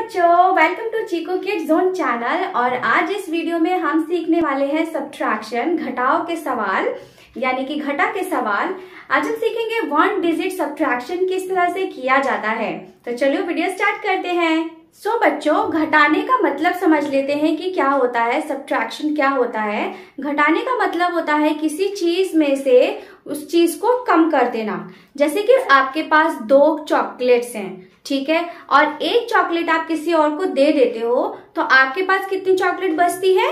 बच्चों, welcome to Chiku kids zone channel. और आज इस वीडियो में हम सीखने वाले हैं सब्ट्रैक्शन, घटाव के सवाल, यानी कि घटा के सवाल। आज हम सीखेंगे वन डिजिट सब्ट्रैक्शन किस तरह से किया जाता है। तो चलिए वीडियो स्टार्ट करते हैं। बच्चों, घटाने का मतलब समझ लेते हैं कि क्या होता है, सब्ट्रैक्शन क्या होता है। घटाने का मतलब होता है किसी चीज में से उस चीज को कम कर देना। जैसे कि आपके पास 2 चॉकलेट्स हैं, ठीक है, और एक चॉकलेट आप किसी और को दे देते हो, तो आपके पास कितनी चॉकलेट बचती है?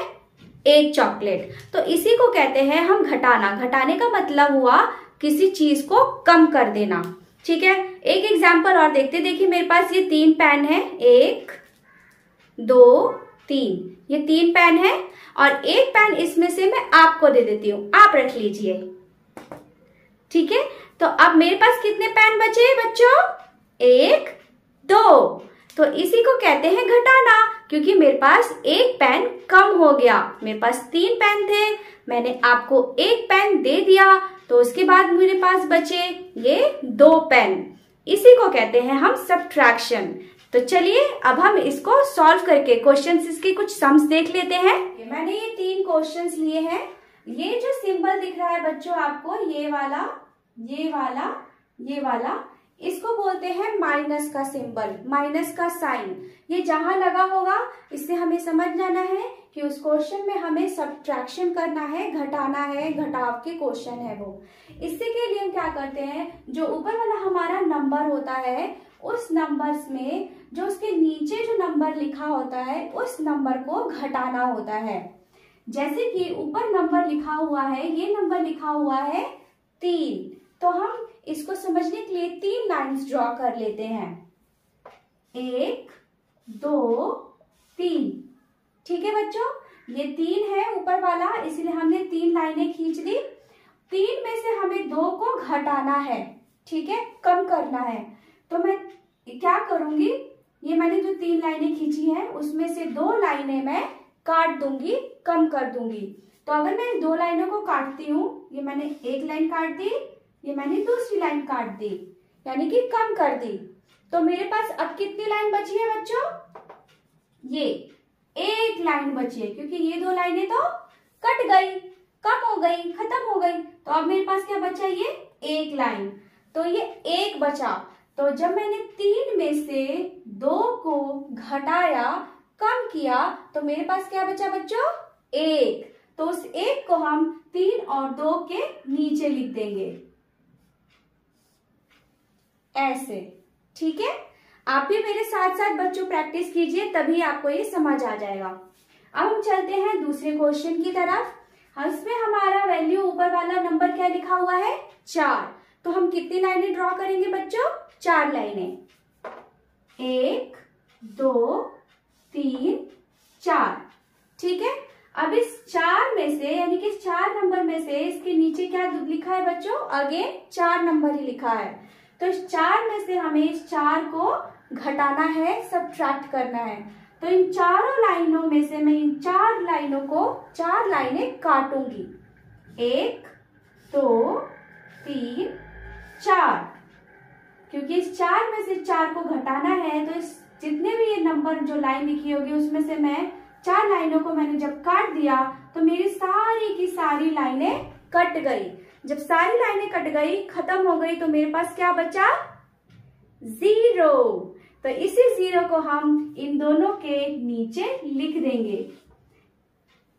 1 चॉकलेट। तो इसी को कहते हैं हम घटाना। घटाने का मतलब हुआ किसी चीज को कम कर देना, ठीक है। एक एग्जाम्पल और देखते। देखिए मेरे पास ये 3 पेन है, 1 2 3, ये 3 पेन है और एक पेन इसमें से मैं आपको दे देती हूँ, आप रख लीजिए, ठीक है। तो अब मेरे पास कितने पेन बचे बच्चों? 1 2। तो इसी को कहते हैं घटाना, क्योंकि मेरे पास एक पेन कम हो गया। मेरे पास 3 पेन थे, मैंने आपको एक पेन दे दिया, तो उसके बाद मेरे पास बचे ये 2 पेन। इसी को कहते हैं हम सब्ट्रैक्शन। तो चलिए अब हम इसको सॉल्व करके क्वेश्चंस, इसके कुछ सम्स देख लेते हैं। मैंने ये 3 क्वेश्चंस लिए हैं। ये जो सिंबल दिख रहा है बच्चों आपको, ये वाला, ये वाला, ये वाला, इसको बोलते हैं माइनस का सिंबल, माइनस का साइन। ये जहां लगा होगा इससे हमें समझ जाना है कि उस क्वेश्चन में हमें सब्ट्रैक्शन करना है, घटाना है, घटाव के क्वेश्चन है वो। इससे के लिए हम क्या करते हैं, जो ऊपर वाला हमारा नंबर होता है, उस नंबर्स में जो उसके नीचे जो नंबर लिखा होता है, उस नंबर को घटाना होता है। जैसे कि ऊपर नंबर लिखा हुआ है, ये नंबर लिखा हुआ है 3, तो हम इसको समझने के लिए 3 लाइंस ड्रॉ कर लेते हैं। 1 2 3, ठीक है बच्चों। ये 3 है ऊपर वाला, इसलिए हमने 3 लाइनें खींच दी। 3 में से हमें 2 को घटाना है, ठीक है, कम करना है। तो मैं क्या करूंगी, ये मैंने जो 3 लाइनें खींची है उसमें से 2 लाइनें मैं काट दूंगी, कम कर दूंगी। तो अगर मैं 2 लाइनों को काटती हूँ, ये मैंने एक लाइन काट दी, ये मैंने दूसरी लाइन काट दी, यानी कि कम कर दी। तो मेरे पास अब कितनी लाइन बची है बच्चों? ये 1 लाइन बची है, क्योंकि ये 2 लाइनें तो कट गई, कम हो गई, खत्म हो गई। तो अब मेरे पास क्या बचा? ये 1 लाइन। तो ये 1 बचा। तो जब मैंने 3 में से 2 को घटाया, कम किया, तो मेरे पास क्या बचा बच्चों? 1। तो उस 1 को हम 3 और 2 के नीचे लिख देंगे, ऐसे, ठीक है। आप भी मेरे साथ साथ बच्चों प्रैक्टिस कीजिए, तभी आपको ये समझ आ जाएगा। अब हम चलते हैं दूसरे क्वेश्चन की तरफ। इसमें हमारा वैल्यू, ऊपर वाला नंबर क्या लिखा हुआ है? 4। तो हम कितनी लाइनें ड्रॉ करेंगे बच्चों? 4 लाइनें। 1 2 3 4, ठीक है। अब इस 4 में से, यानी कि इस 4 नंबर में से इसके नीचे क्या लिखा है बच्चों? अगेन 4 नंबर ही लिखा है। तो इस 4 में से हमें इस 4 को घटाना है, सब्ट्रैक्ट करना है। तो इन चारों लाइनों में से मैं इन 4 लाइनों को 4 लाइनें काटूंगी। 1 2 3 4, क्योंकि इस 4 में से 4 को घटाना है। तो इस जितने भी ये नंबर जो लाइन लिखी होगी उसमें से मैं 4 लाइनों को मैंने जब काट दिया, तो मेरी सारी की सारी लाइनें कट गई। जब सारी लाइनें कट गई, खत्म हो गई, तो मेरे पास क्या बचा? 0। तो इसी 0 को हम इन दोनों के नीचे लिख देंगे।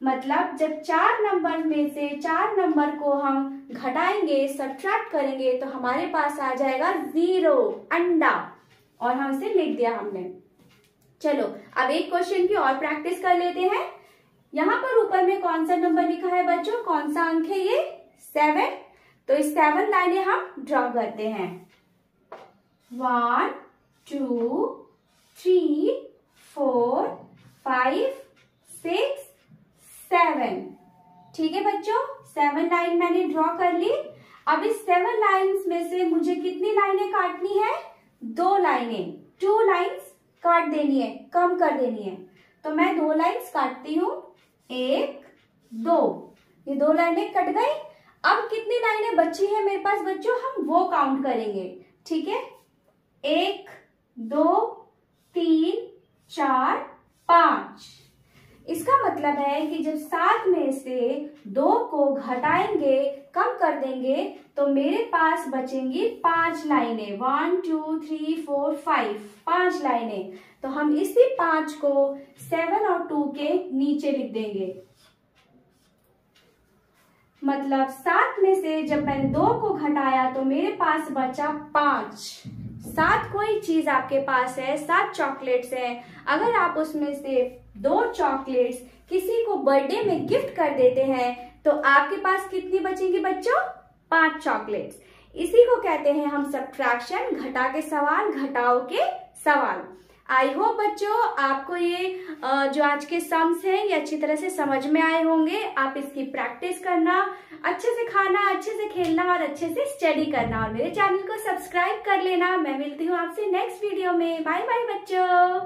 मतलब जब 4 नंबर में से 4 नंबर को हम घटाएंगे, सब्ट्रैक्ट करेंगे, तो हमारे पास आ जाएगा 0, अंडा, और हम इसे लिख दिया हमने। चलो अब एक क्वेश्चन की और प्रैक्टिस कर लेते हैं। यहाँ पर ऊपर में कौन सा नंबर लिखा है बच्चों? कौन सा अंक है ये? 7। तो इस 7 लाइनें हम ड्रॉ करते हैं। 1 2 3 4 5 6 7, ठीक है बच्चों। 7 लाइन मैंने ड्रॉ कर ली। अब इस 7 लाइन्स में से मुझे कितनी लाइनें काटनी है? 2 लाइनें, 2 लाइन्स काट देनी है, कम कर देनी है। तो मैं 2 लाइन्स काटती हूँ। 1 2, ये 2 लाइनें कट गई। अब कितनी लाइनें बची है मेरे पास बच्चों? हम वो काउंट करेंगे, ठीक है। 1 2 3 4, 5। इसका मतलब है कि जब 7 में से 2 को घटाएंगे, कम कर देंगे, तो मेरे पास बचेंगी 5 लाइनें। 1 2 3 4 5, 5 लाइनें। तो हम इसी 5 को 7 और 2 के नीचे लिख देंगे। मतलब 7 में से जब मैंने 2 को घटाया तो मेरे पास बचा 5। 7 कोई चीज आपके पास है, 7 चॉकलेट्स हैं। अगर आप उसमें से 2 चॉकलेट्स किसी को बर्थडे में गिफ्ट कर देते हैं तो आपके पास कितनी बचेंगी बच्चों? 5 चॉकलेट्स। इसी को कहते हैं हम सब्ट्रैक्शन, घटा के सवाल, घटाओ के सवाल। आई होप बच्चों आपको ये जो आज के सम्स हैं ये अच्छी तरह से समझ में आए होंगे। आप इसकी प्रैक्टिस करना, अच्छे से खाना, अच्छे से खेलना और अच्छे से स्टडी करना, और मेरे चैनल को सब्सक्राइब कर लेना। मैं मिलती हूँ आपसे नेक्स्ट वीडियो में। बाय बाय बच्चों।